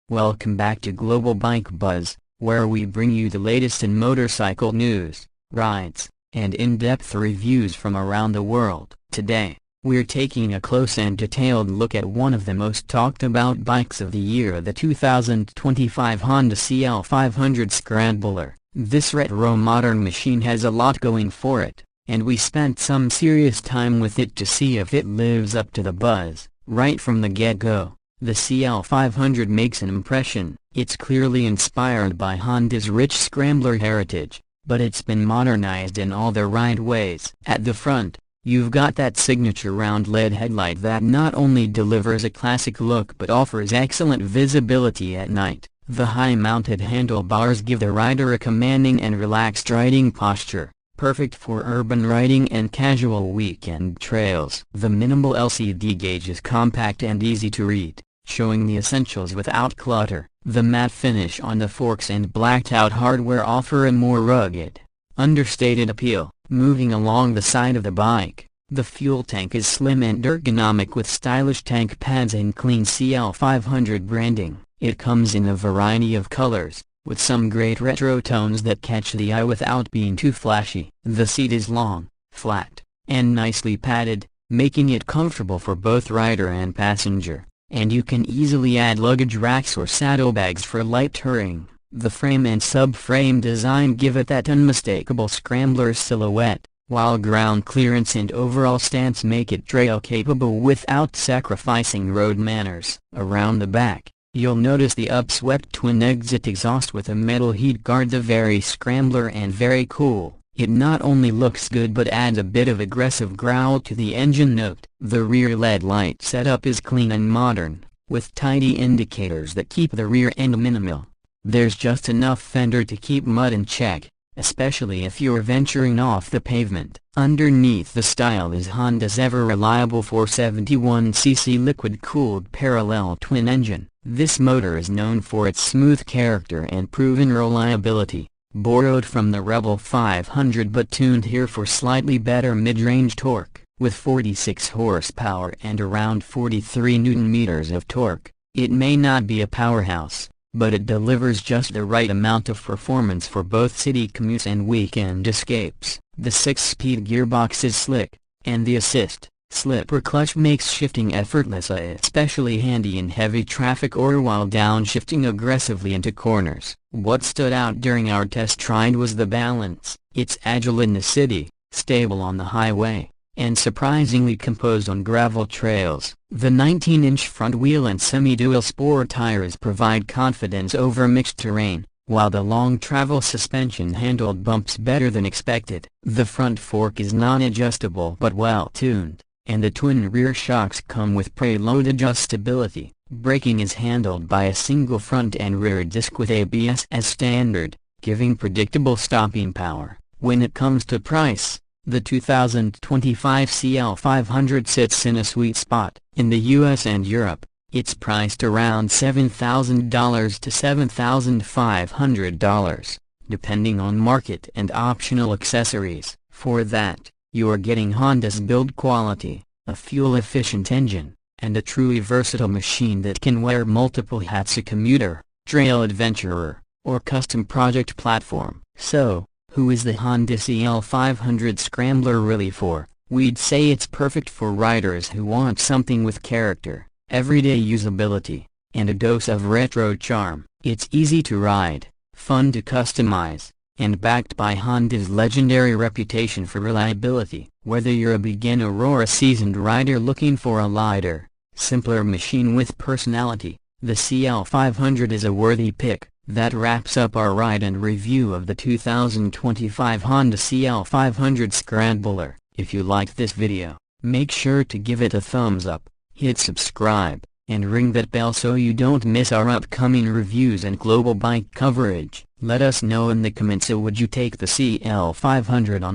Welcome back to Global Bike Buzz, where we bring you the latest in motorcycle news, rides, and in-depth reviews from around the world. Today, we're taking a close and detailed look at one of the most talked about bikes of the year, the 2025 Honda CL500 Scrambler. This retro modern machine has a lot going for it, and we spent some serious time with it to see if it lives up to the buzz. Right from the get-go, the CL500 makes an impression. It's clearly inspired by Honda's rich Scrambler heritage, but it's been modernized in all the right ways. At the front, you've got that signature round LED headlight that not only delivers a classic look but offers excellent visibility at night. The high-mounted handlebars give the rider a commanding and relaxed riding posture, perfect for urban riding and casual weekend trails. The minimal LCD gauge is compact and easy to read, showing the essentials without clutter. The matte finish on the forks and blacked-out hardware offer a more rugged, understated appeal. Moving along the side of the bike, the fuel tank is slim and ergonomic with stylish tank pads and clean CL500 branding. It comes in a variety of colors, with some great retro tones that catch the eye without being too flashy. The seat is long, flat, and nicely padded, making it comfortable for both rider and passenger, and you can easily add luggage racks or saddlebags for light touring. The frame and subframe design give it that unmistakable Scrambler silhouette, while ground clearance and overall stance make it trail-capable without sacrificing road manners. Around the back, you'll notice the upswept twin-exit exhaust with a metal heat guard. The very Scrambler and very cool. It not only looks good but adds a bit of aggressive growl to the engine note. The rear LED light setup is clean and modern, with tiny indicators that keep the rear end minimal. There's just enough fender to keep mud in check, especially if you're venturing off the pavement. Underneath the style is Honda's ever-reliable 471cc liquid-cooled parallel twin engine. This motor is known for its smooth character and proven reliability, borrowed from the Rebel 500 but tuned here for slightly better mid-range torque. With 46 horsepower and around 43 Nm of torque, it may not be a powerhouse, but it delivers just the right amount of performance for both city commutes and weekend escapes. The 6-speed gearbox is slick, and the assist/slipper clutch makes shifting effortless, especially handy in heavy traffic or while downshifting aggressively into corners. What stood out during our test ride was the balance. It's agile in the city, stable on the highway, and surprisingly composed on gravel trails. The 19-inch front wheel and semi-dual sport tires provide confidence over mixed terrain, while the long travel suspension handled bumps better than expected. The front fork is non-adjustable but well-tuned, and the twin rear shocks come with preload adjustability. Braking is handled by a single front and rear disc with ABS as standard, giving predictable stopping power. When it comes to price, the 2025 CL500 sits in a sweet spot. In the US and Europe, it's priced around $7,000 to $7,500, depending on market and optional accessories. For that, you're getting Honda's build quality, a fuel-efficient engine, and a truly versatile machine that can wear multiple hats: a commuter, trail adventurer, or custom project platform. So, who is the Honda CL500 Scrambler really for? We'd say it's perfect for riders who want something with character, everyday usability, and a dose of retro charm. It's easy to ride, fun to customize, and backed by Honda's legendary reputation for reliability. Whether you're a beginner or a seasoned rider looking for a lighter, simpler machine with personality, the CL500 is a worthy pick. That wraps up our ride and review of the 2025 Honda CL500 Scrambler. If you liked this video, make sure to give it a thumbs up, hit subscribe, and ring that bell so you don't miss our upcoming reviews and global bike coverage. Let us know in the comments, would you take the CL500 on your